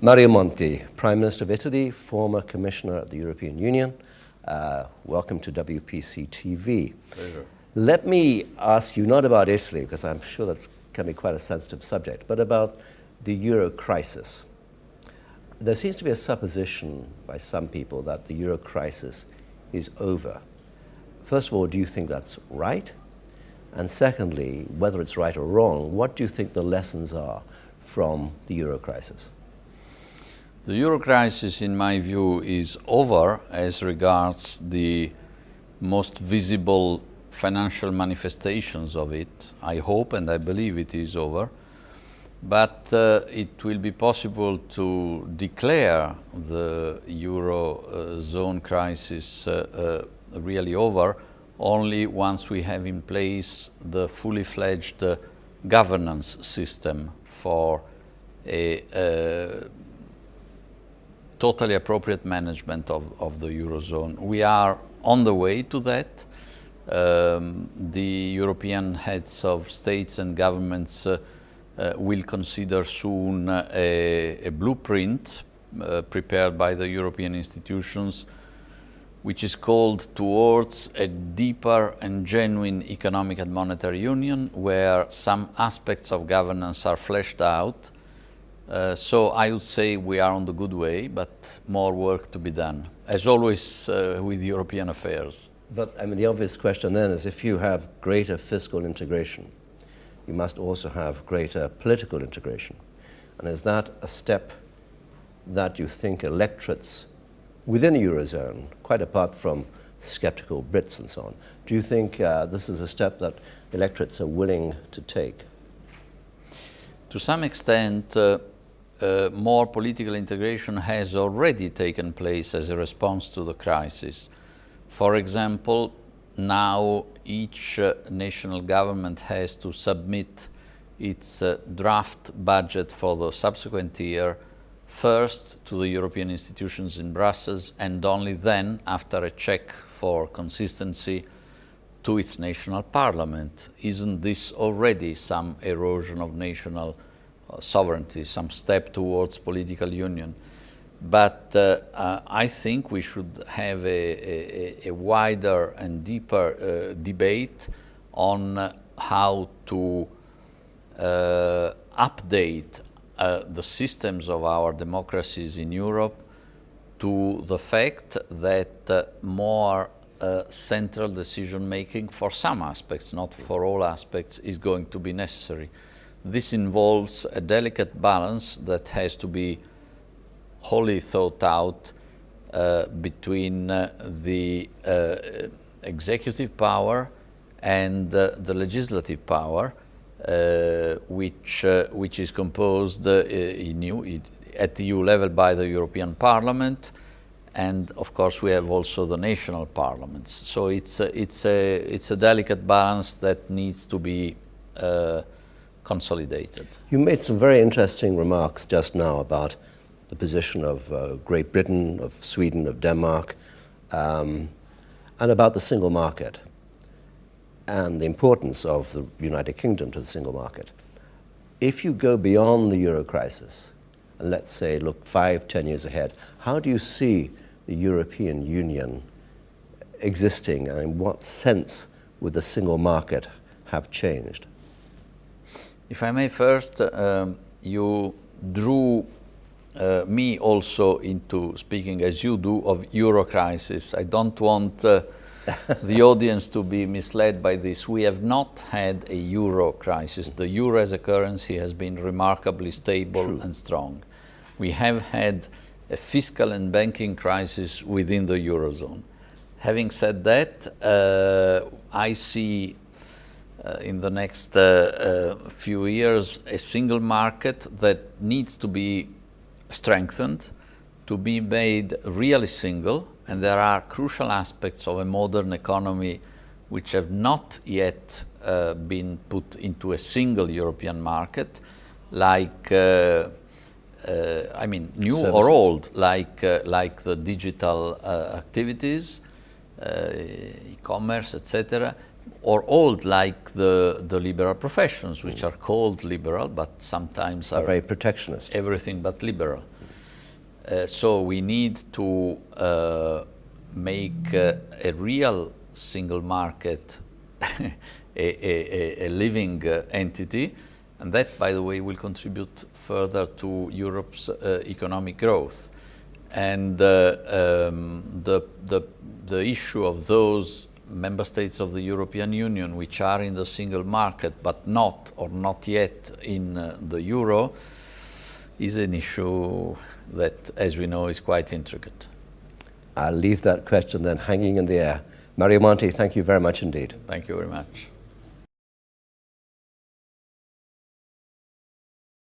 Mario Monti, Prime Minister of Italy, former Commissioner at the European Union. Welcome to WPC TV. Pleasure. Let me ask you not about Italy, because I'm sure that's can be quite a sensitive subject, but about the euro crisis. There seems to be a supposition by some people that the euro crisis is over. First of all, do you think that's right? And secondly, whether it's right or wrong, what do you think the lessons are from the euro crisis? The euro crisis, in my view, is over as regards the most visible financial manifestations of it. I hope and I believe it is over. But it will be possible to declare the Eurozone crisis really over only once we have in place the fully fledged governance system for a totally appropriate management of the Eurozone. We are on the way to that. The European heads of states and governments will consider soon a blueprint prepared by the European institutions, which is called Towards a Deeper and Genuine Economic and Monetary Union, where some aspects of governance are fleshed out. So I would say we are on the good way, but more work to be done, as always with European affairs. But I mean, the obvious question then is, if you have greater fiscal integration, you must also have greater political integration. And is that a step that you think electorates within the Eurozone, quite apart from skeptical Brits and so on, do you think this is a step that electorates are willing to take? To some extent, more political integration has already taken place as a response to the crisis. For example, now each national government has to submit its draft budget for the subsequent year first to the European institutions in Brussels, and only then, after a check for consistency, to its national parliament. Isn't this already some erosion of national sovereignty, some step towards political union? But I think we should have a wider and deeper debate on how to update the systems of our democracies in Europe to the fact that more central decision-making for some aspects, not for all aspects, is going to be necessary. This involves a delicate balance that has to be wholly thought out between the executive power and the legislative power, which is composed at the EU level by the European Parliament, and of course we have also the national parliaments. So it's a delicate balance that needs to be consolidated. You made some very interesting remarks just now about the position of Great Britain, of Sweden, of Denmark, and about the single market and the importance of the United Kingdom to the single market. If you go beyond the euro crisis, and let's say look 5-10 years ahead, how do you see the European Union existing, and in what sense would the single market have changed? If I may first, you drew me also into speaking, as you do, of euro crisis. I don't want the audience to be misled by this. We have not had a euro crisis. The euro as a currency has been remarkably stable True. and strong. We have had a fiscal and banking crisis within the eurozone. Having said that, I see in the next few years a single market that needs to be strengthened, to be made really single, and there are crucial aspects of a modern economy which have not yet been put into a single European market, like I mean, new services, or old, like the digital activities, e-commerce, etc., or old, like the liberal professions, which are called liberal, but sometimes are very protectionist. everything but liberal. So we need to make a real single market a living entity, and that, by the way, will contribute further to Europe's economic growth. And the issue of those member states of the European Union which are in the single market but not or not yet in the euro is an issue that, as we know, is quite intricate. I'll leave that question then hanging in the air. Mario Monti, thank you very much indeed. Thank you very much.